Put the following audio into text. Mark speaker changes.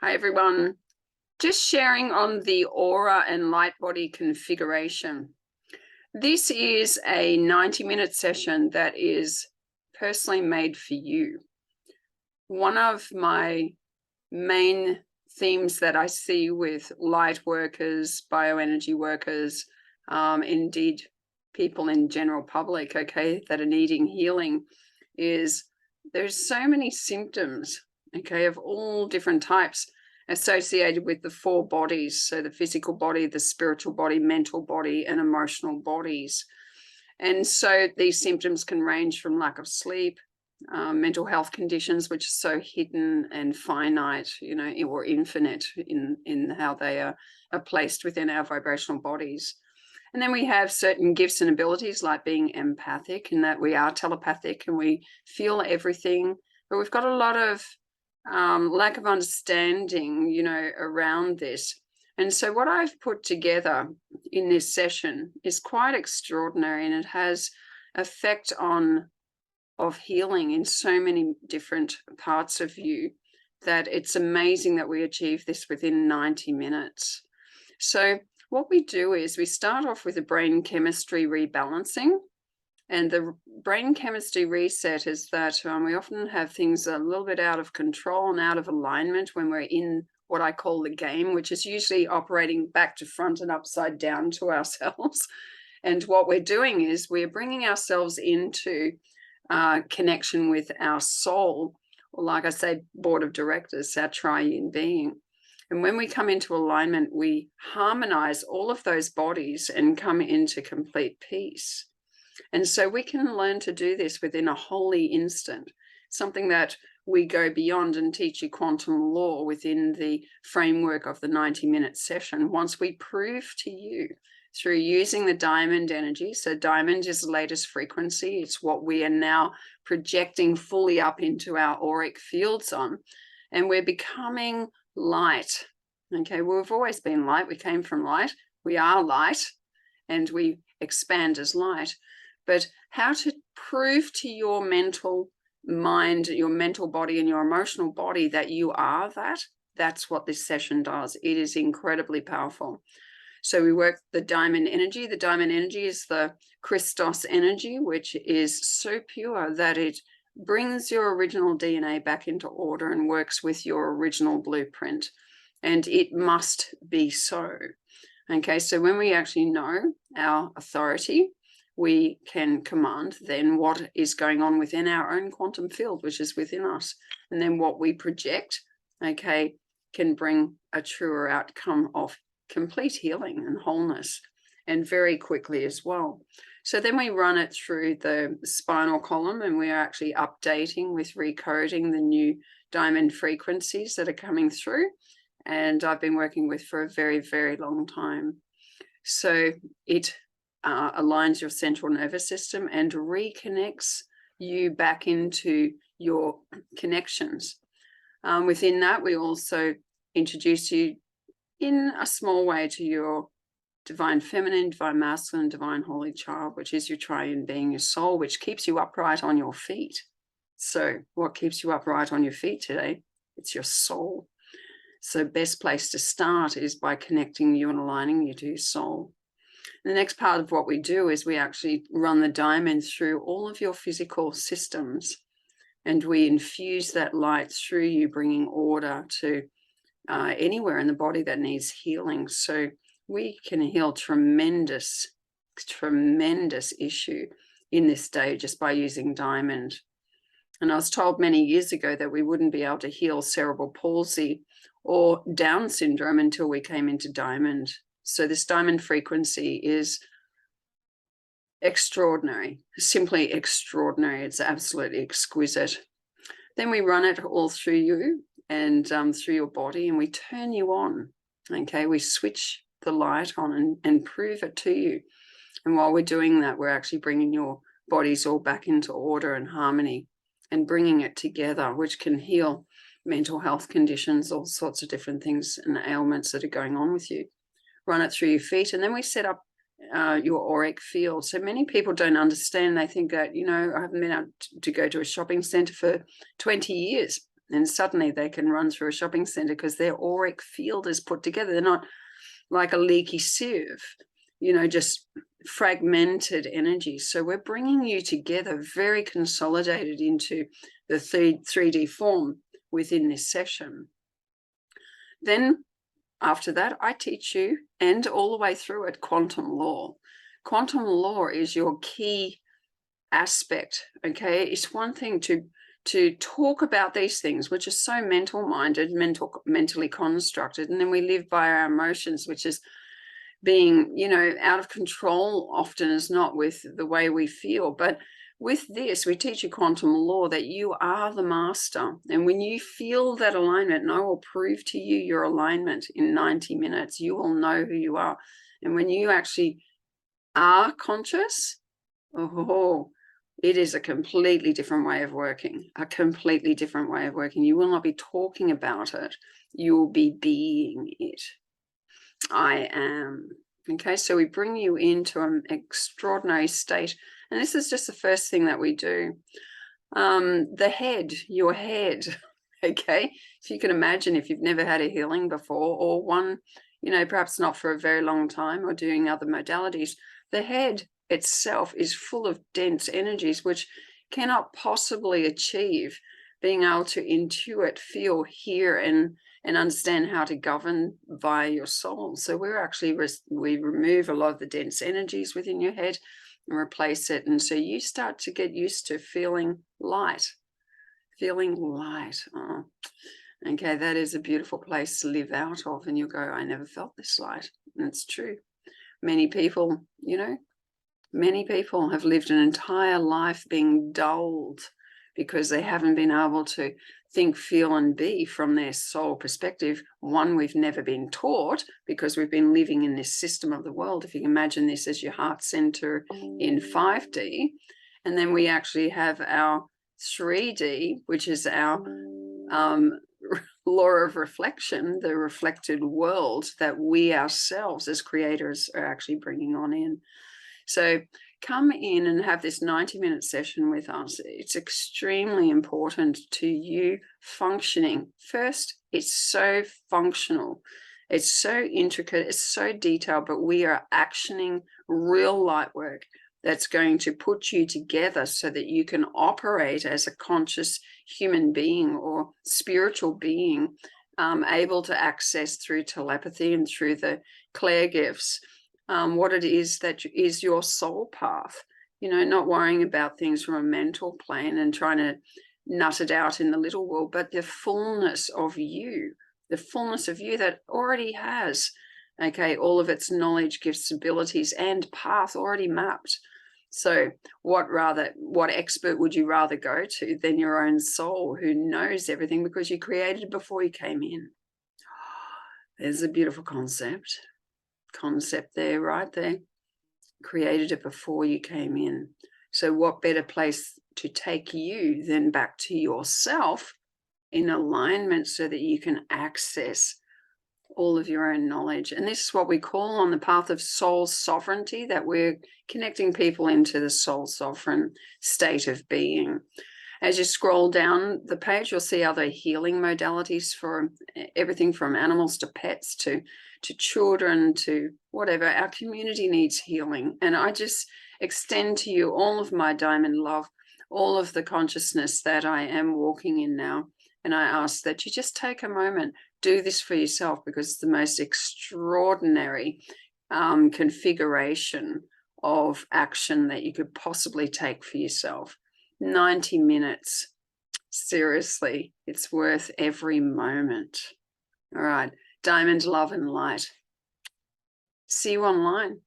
Speaker 1: Hi, everyone. Just sharing on the aura and light body configuration. This is a 90-minute session that is personally made for you. One of my main themes that I see with light workers, bioenergy workers, indeed people in general public, okay, that are needing healing, is there's so many symptoms, okay, of all different types associated with the four bodies. So the physical body, the spiritual body, mental body, and emotional bodies. And so these symptoms can range from lack of sleep, mental health conditions, which are so hidden and finite, or infinite in how they are placed within our vibrational bodies. And then we have certain gifts and abilities like being empathic, in that we are telepathic and we feel everything, but we've got a lot of lack of understanding, around this. And so what I've put together in this session is quite extraordinary, and it has effect of healing in so many different parts of you that it's amazing that we achieve this within 90 minutes. So what we do is we start off with a brain chemistry rebalancing. And the brain chemistry reset is that we often have things a little bit out of control and out of alignment when we're in what I call the game, which is usually operating back to front and upside down to ourselves. And what we're doing is we're bringing ourselves into connection with our soul, or like I say, board of directors, our triune being. And when we come into alignment, we harmonize all of those bodies and come into complete peace. And so we can learn to do this within a holy instant, something that we go beyond and teach you quantum law within the framework of the 90-minute session. Once we prove to you through using the diamond energy. So diamond is the latest frequency. It's what we are now projecting fully up into our auric fields on. And we're becoming light. Okay, well, we've always been light. We came from light. We are light, and we expand as light. But how to prove to your mental mind, your mental body, and your emotional body that you are that's what this session does. It is incredibly powerful. So we work the diamond energy. The diamond energy is the Christos energy, which is so pure that it brings your original DNA back into order and works with your original blueprint. And it must be so. Okay, so when we actually know our authority, we can command then what is going on within our own quantum field, which is within us. And then what we project, okay, can bring a truer outcome of complete healing and wholeness, and very quickly as well. So then we run it through the spinal column, and we are actually updating with recoding the new diamond frequencies that are coming through. And I've been working with for a very, very long time. So it aligns your central nervous system and reconnects you back into your connections. Within that, we also introduce you in a small way to your divine feminine, divine masculine, divine holy child, which is your triune being, your soul, which keeps you upright on your feet. So what keeps you upright on your feet today? It's your soul. So best place to start is by connecting you and aligning you to your soul. The next part of what we do is we actually run the diamond through all of your physical systems, and we infuse that light through you, bringing order to anywhere in the body that needs healing. So we can heal tremendous issue in this day just by using diamond. And I was told many years ago that we wouldn't be able to heal cerebral palsy or Down syndrome until we came into diamond. So this diamond frequency is extraordinary, simply extraordinary. It's absolutely exquisite. Then we run it all through you and through your body, and we turn you on. Okay, we switch the light on and prove it to you. And while we're doing that, we're actually bringing your bodies all back into order and harmony and bringing it together, which can heal mental health conditions, all sorts of different things and ailments that are going on with you. Run it through your feet, and then we set up your auric field. So many people don't understand. They think that, I haven't been able to go to a shopping center for 20 years. and suddenly they can run through a shopping center because their auric field is put together. They're not like a leaky sieve, you know, just fragmented energy. So we're bringing you together very consolidated into the 3D form within this session. Then after that, I teach you, and all the way through it, quantum law. Quantum law is your key aspect, okay? It's one thing to talk about these things, which are so mental-minded, mentally constructed, and then we live by our emotions, which is being, you know, out of control often as not with the way we feel. But with this, we teach you quantum law, that you are the master. And when you feel that alignment, and I will prove to you your alignment in 90 minutes, you will know who you are. And when you actually are conscious, oh, it is a completely different way of working, a completely different way of working. You will not be talking about it. You will be being it. I am. Okay, so we bring you into an extraordinary state. And this is just the first thing that we do. The head, your head, okay? If you can imagine, if you've never had a healing before, or one, you know, perhaps not for a very long time, or doing other modalities, the head itself is full of dense energies which cannot possibly achieve being able to intuit, feel, hear, and understand how to govern via your soul. So we're actually, we remove a lot of the dense energies within your head and replace it. And so you start to get used to feeling light, feeling light. Oh, okay, that is a beautiful place to live out of. And you'll go, I never felt this light. And it's true. Many people, you know, many people have lived an entire life being dulled because they haven't been able to think, feel, and be from their soul perspective. One, we've never been taught because we've been living in this system of the world. If you can imagine this as your heart center in 5D, and then we actually have our 3D, which is our law of reflection, the reflected world that we ourselves as creators are actually bringing on in. So come in and have this 90-minute session with us. It's extremely important to you functioning. First, it's so functional. It's so intricate. It's so detailed, but we are actioning real light work that's going to put you together so that you can operate as a conscious human being or spiritual being, able to access through telepathy and through the clair gifts what it is that is your soul path, you know, not worrying about things from a mental plane and trying to nut it out in the little world, but the fullness of you that already has, okay, all of its knowledge, gifts, abilities, and path already mapped. So what expert would you rather go to than your own soul, who knows everything because you created it before you came in? There's a beautiful concept there, right there. Created it before you came in. So what better place to take you than back to yourself in alignment so that you can access all of your own knowledge. And this is what we call on the path of soul sovereignty, that we're connecting people into the soul sovereign state of being. As you scroll down the page, you'll see other healing modalities for everything from animals to pets to children to whatever. Our community needs healing. And I just extend to you all of my diamond love, all of the consciousness that I am walking in now. And I ask that you just take a moment, do this for yourself, because it's the most extraordinary configuration of action that you could possibly take for yourself. 90 minutes. Seriously, it's worth every moment. All right. Diamond, love, and light. See you online.